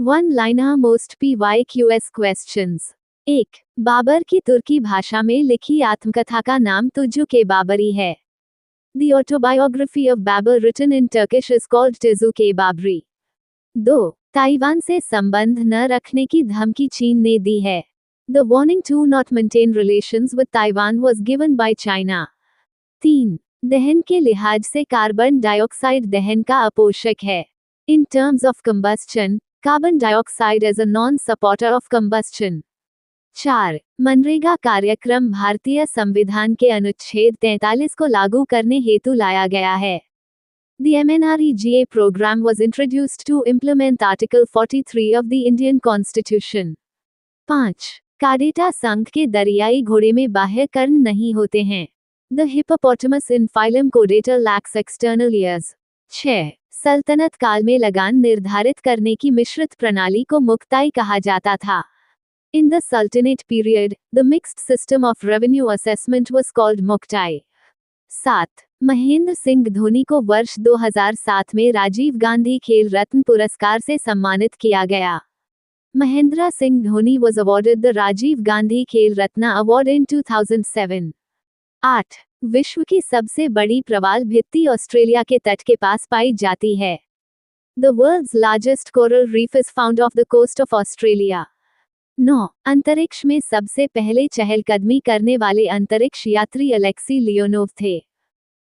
One liner most PYQS questions. 1. Babur की तुर्की भाषा में लिखी आत्मकथा का नाम तुजुके बाबरी है। The autobiography of Babur written in Turkish is called Tizuke Babri. 2. Taiwan से संबंध न रखने की धमकी चीन ने दी है। The warning to not maintain relations with Taiwan was given by China. 3. दहन के लिहाज से कार्बन डाइऑक्साइड दहन का अपोषक है। In terms of combustion, carbon dioxide is a non-supporter of combustion. 4. MNREGA कार्यक्रम भारतीय संविधान के अनुच्छेद 43 को लागू करने हेतु लाया गया है। The MNREGA program was introduced to implement Article 43 of the Indian Constitution. 5. Chordata संघ के दरियाई घोड़े में बाह्य कर्ण नहीं होते हैं। The hippopotamus in phylum Chordata lacks external ears. 6. सल्तनत काल में लगान निर्धारित करने की मिश्रित प्रणाली को मुक्ताई कहा जाता था। In the Sultanate period, the mixed system of revenue assessment was called Muktai. 7. Mahendra Singh Dhoni को वर्ष 2007 में राजीव गांधी खेल रत्न पुरस्कार से सम्मानित किया गया। Mahendra Singh Dhoni was awarded the Rajiv Gandhi खेल रत्न अवार्ड in 2007। 8. विश्व की सबसे बड़ी प्रवाल भित्ति ऑस्ट्रेलिया के तट के पास पाई जाती है। The world's largest coral reef is found off the coast of Australia. 9. अंतरिक्ष में सबसे पहले चहलकदमी करने वाले अंतरिक्ष यात्री अलेक्सी लियोनोव थे।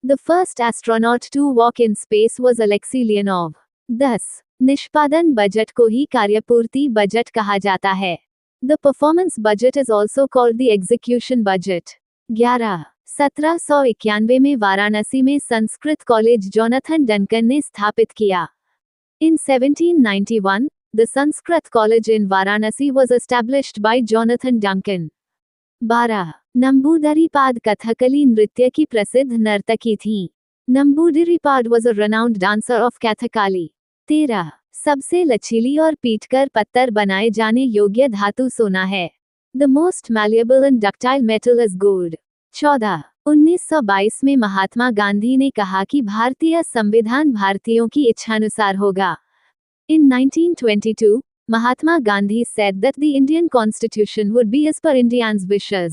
The first astronaut to walk in space was Alexei Leonov. 10. निष्पादन बजट को ही कार्यपूर्ति बजट कहा जाता है। The performance budget is also called the execution budget. 11. 1791 में वाराणसी में संस्कृत कॉलेज जोनाथन डंकन ने स्थापित किया। In 1791, the Sanskrit College in Varanasi was established by Jonathan Duncan. 12. Namboodiripad Kathakali नृत्य की प्रसिद्ध नर्तकी थीं। नंबूदिरीपाद was a renowned dancer of Kathakali. 13. सबसे लचीली और पीटकर पत्थर बनाए जाने योग्य धातु सोना है। The most malleable and ductile metal is gold. 14. 1922 में महात्मा गांधी ने कहा कि भारतीय संविधान भारतीयों की इच्छानुसार होगा। In 1922, Mahatma Gandhi said that the Indian Constitution would be as per Indians' wishes.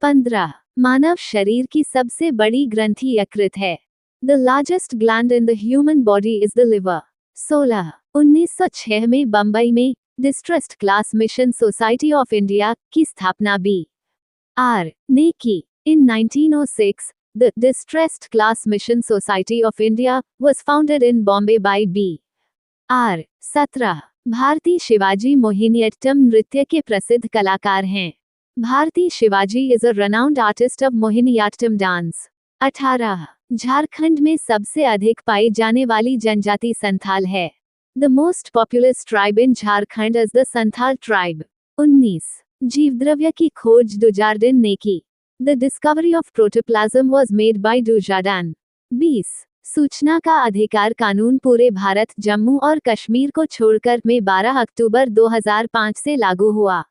15. मानव शरीर की सबसे बड़ी ग्रंथि यकृत है। The largest gland in the human body is the liver. 16. 1906 में बंबई में Distressed Class Mission Society of India की स्थापना B.R. ने की। In 1906, the Distressed Class Mission Society of India was founded in Bombay by B.R. 17. Bharti Shivaji Mohiniyattam नृत्य के प्रसिद्ध कलाकार हैं। Bharati Shivaji is a renowned artist of Mohiniyattam dance. 18. Jharkhand में सबसे अधिक पाई जाने वाली जनजाति संथाल है। The most populous tribe in Jharkhand is the Santhal tribe. 19. जीवद्रव्य की खोज डुजार्डिन ने की। The discovery of protoplasm was made by Dujardin. 20. सूचना का अधिकार कानून पूरे भारत जम्मू और कश्मीर को छोड़कर में 12 अक्टूबर 2005 से लागू हुआ।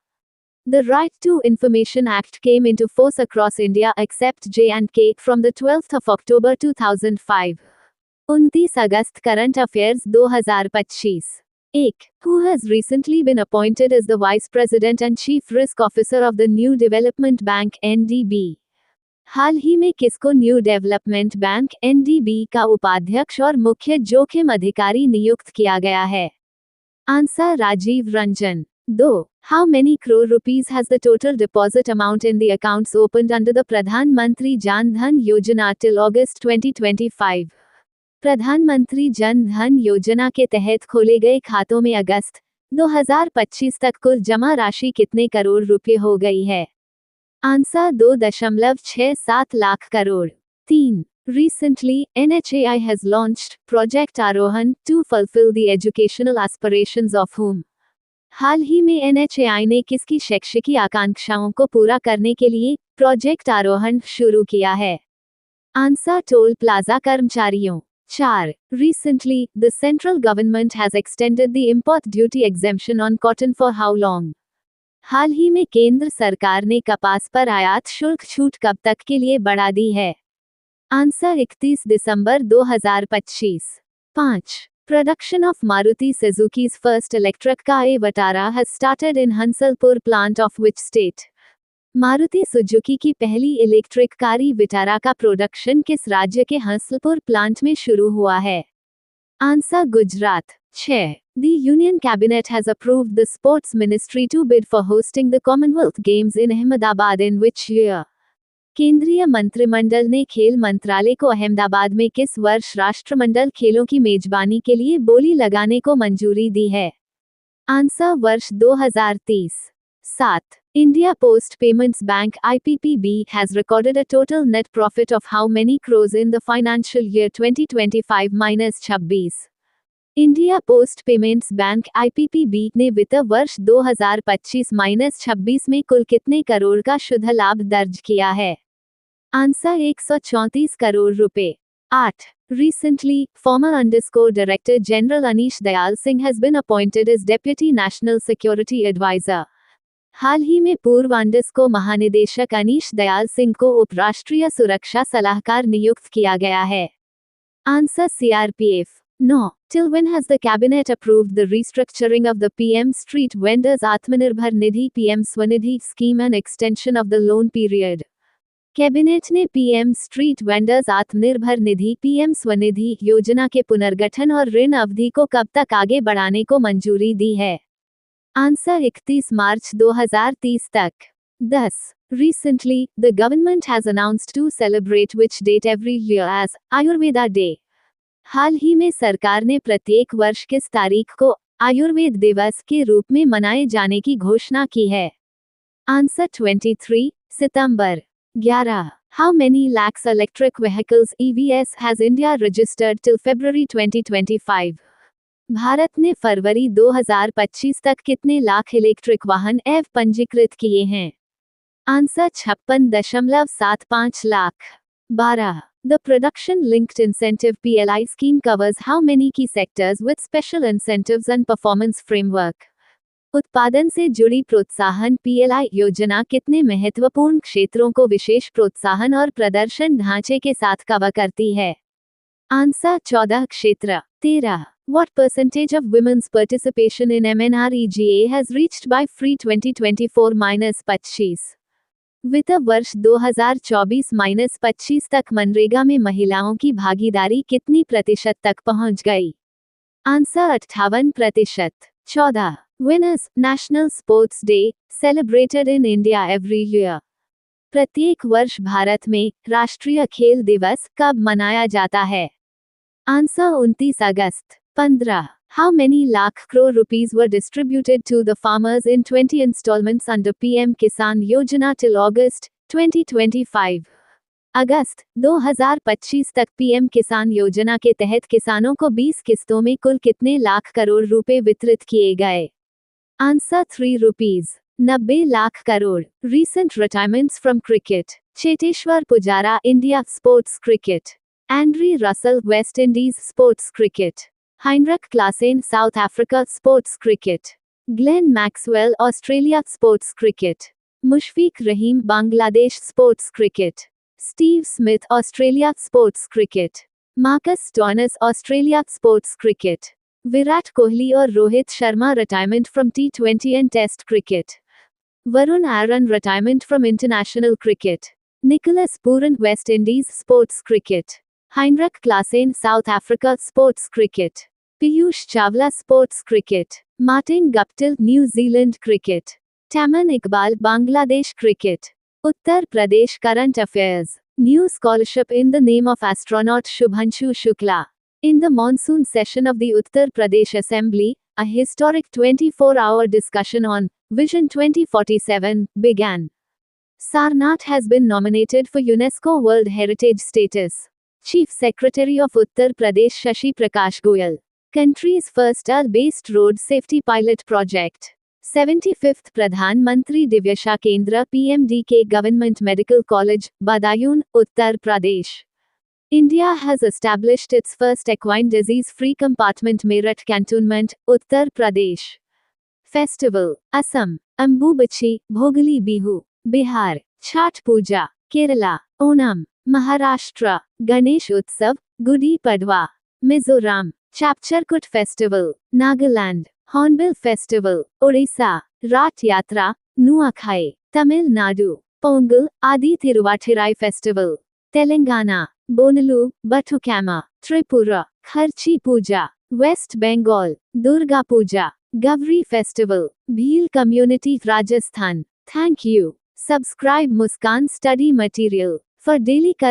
The Right to Information Act came into force across India except J&K from the 12th of October 2005. 29 August current affairs 2025। 1. Who has recently been appointed as the Vice President and Chief Risk Officer of the New Development Bank (NDB)? हाल ही में किसको new development bank (NDB) का उपाध्यक्ष और मुख्य जोखिम अधिकारी नियुक्त किया गया है? Answer Rajiv Ranjan. 2. How many crore rupees has the total deposit amount in the accounts opened under the Pradhan Mantri Jan Dhan Yojana till August 2025? प्रधानमंत्री जन धन योजना के तहत खोले गए खातों में अगस्त 2025 तक कुल जमा राशि कितने करोड़ रुपए हो गई है? Answer 2.67 lakh crore. 3. Recently, NHAI has launched Project Arohan to fulfill the educational aspirations of whom? हाल ही में NHAI ने किसकी शैक्षिकी आकांक्षाओं को पूरा करने के लिए प्रोजेक्ट आरोहण शुरू किया है? आंसर टोल प्लाजा कर्मचारियों। 4. Recently, the central government has extended the import duty exemption on cotton for how long? हाल ही में केंद्र सरकार ने कपास पर आयात शुल्क छूट कब तक के लिए बढ़ा दी है? Answer 31 December 2025। 5. Production of Maruti Suzuki's first electric car Vitara has started in Hansalpur plant of which state? Maruti Suzuki की पहली इलेक्ट्रिक कार विटारा का प्रोडक्शन किस राज्य के हंसलपुर प्लांट में शुरू हुआ है? Answer Gujarat. 6. The Union Cabinet has approved the Sports Ministry to bid for hosting the Commonwealth Games in Ahmedabad in which year? केंद्रीय मंत्रिमंडल ने खेल मंत्रालय को अहमदाबाद में किस वर्ष राष्ट्रमंडल खेलों की मेजबानी के लिए बोली लगाने को मंजूरी दी है? आंसर वर्ष 2030। 7. India Post Payments Bank (IPPB) has recorded a total net profit of how many crores in the financial year 2025-26? India post payments bank (IPPB) ने वित्त वर्ष 2025-26 में कुल कितने करोड़ का शुद्ध लाभ दर्ज किया है? आंसर 134 करोड़ रुपए। 8. Recently, former Director General Anish Dayal Singh has been appointed as Deputy National Security Advisor. हाल ही में पूर्व को महानिदेशक अनीश दयाल सिंह को उपराष्ट्रीय सुरक्षा सलाहकार नियुक्त किया गया है। Answer CRPF। 9. Till when has the cabinet approved the restructuring of the PM Street Vendors Atmanirbhar Nidhi PM Swanidhi scheme and extension of the loan period? Cabinet ने PM street vendors Atmanirbhar Nidhi PM Svanidhi योजना के पुनर्गठन और ऋण अवधि को कब तक आगे बढ़ाने को मंजूरी दी है? आंसर 31 मार्च 2030 तक। 10. Recently, the government has announced to celebrate which date every year as Ayurveda Day? हाल ही में सरकार ने प्रत्येक वर्ष किस तारीख को आयुर्वेद दिवस के रूप में मनाए जाने की घोषणा की है? Answer 23 September. 11. How many lakhs electric vehicles EVs has India registered till February 2025? Bharat ने फरवरी 2025 तक कितने लाख इलेक्ट्रिक वाहन EV पंजीकृत किए हैं? Answer 56.75 lakh. 12. The Production Linked Incentive PLI scheme covers how many key sectors with special incentives and performance framework? उत्पादन से जुड़ी प्रोत्साहन PLI योजना कितने महत्वपूर्ण क्षेत्रों को विशेष प्रोत्साहन और प्रदर्शन ढांचे के साथ कवर करती है? आंसर 14 क्षेत्र। 13. What percentage of women's participation in MNREGA has reached by FREE 2024-25? वित्त वर्ष 2024-25 तक मनरेगा में महिलाओं की भागीदारी कितनी प्रतिशत तक पहुंच गई? Answer 58%। 14. When is National Sports Day celebrated in India every year? प्रत्येक वर्ष भारत में राष्ट्रीय खेल दिवस कब मनाया जाता है? Answer 29 August. 15. How many lakh crore rupees were distributed to the farmers in 20 installments under PM Kisan Yojana till August 2025? अगस्त 2025 तक PM किसान योजना के तहत किसानों को 20 किस्तों में कुल कितने लाख करोड़ रुपए वितरित किए गए? Answer 3 rupees 90 lakh crore. Recent retirements from cricket. Cheteshwar Pujara India sports cricket, Andre Russell West Indies sports cricket, Heinrich Klaasen South Africa sports cricket, Glenn Maxwell Australia sports cricket, Mushfiq Rahim Bangladesh sports cricket, Steve Smith Australia sports cricket, Marcus Stoinis Australia sports cricket, Virat Kohli और Rohit Sharma retirement from T20 and test cricket, Varun Aaron retirement from international cricket, Nicholas Puran waste Indies sports cricket, Heinrich Klaasen South Africa sports cricket, Piyush Chawla sports cricket, Martin Guptill New Zealand cricket, Tamim Iqbal Bangladesh cricket. Uttar Pradesh current affairs. New scholarship in the name of astronaut Shubhanshu Shukla. In the monsoon session of the Uttar Pradesh Assembly, a historic 24-hour discussion on Vision 2047 began. Sarnath has been nominated for UNESCO World Heritage status. Chief Secretary of Uttar Pradesh Shashi Prakash Goyal. Country's first based road safety pilot project. 75th Pradhan Mantri Divyasha Kendra PMDK Government Medical College, Badayun, Uttar Pradesh. India has established its first equine disease-free compartment Meerut Cantonment, Uttar Pradesh. Festival, Assam, Ambubachi, Bhogali Bihu, Bihar, Chhath Puja, Kerala, Onam, Maharashtra, Ganesh Utsav, Gudi Padwa, Mizoram, Chapcharkut Festival, Nagaland. Hornbill Festival, Odisha. Rat Yatra, Nuakhai, Tamil Nadu. Pongal, Adi Thiruvathirai Festival, Telangana. Bonalu, Bathukama, Tripura. Kharchi Puja, West Bengal. Durga Puja, Gavri Festival, Bhil Community, Rajasthan. Thank you. Subscribe Muskan Study Material for daily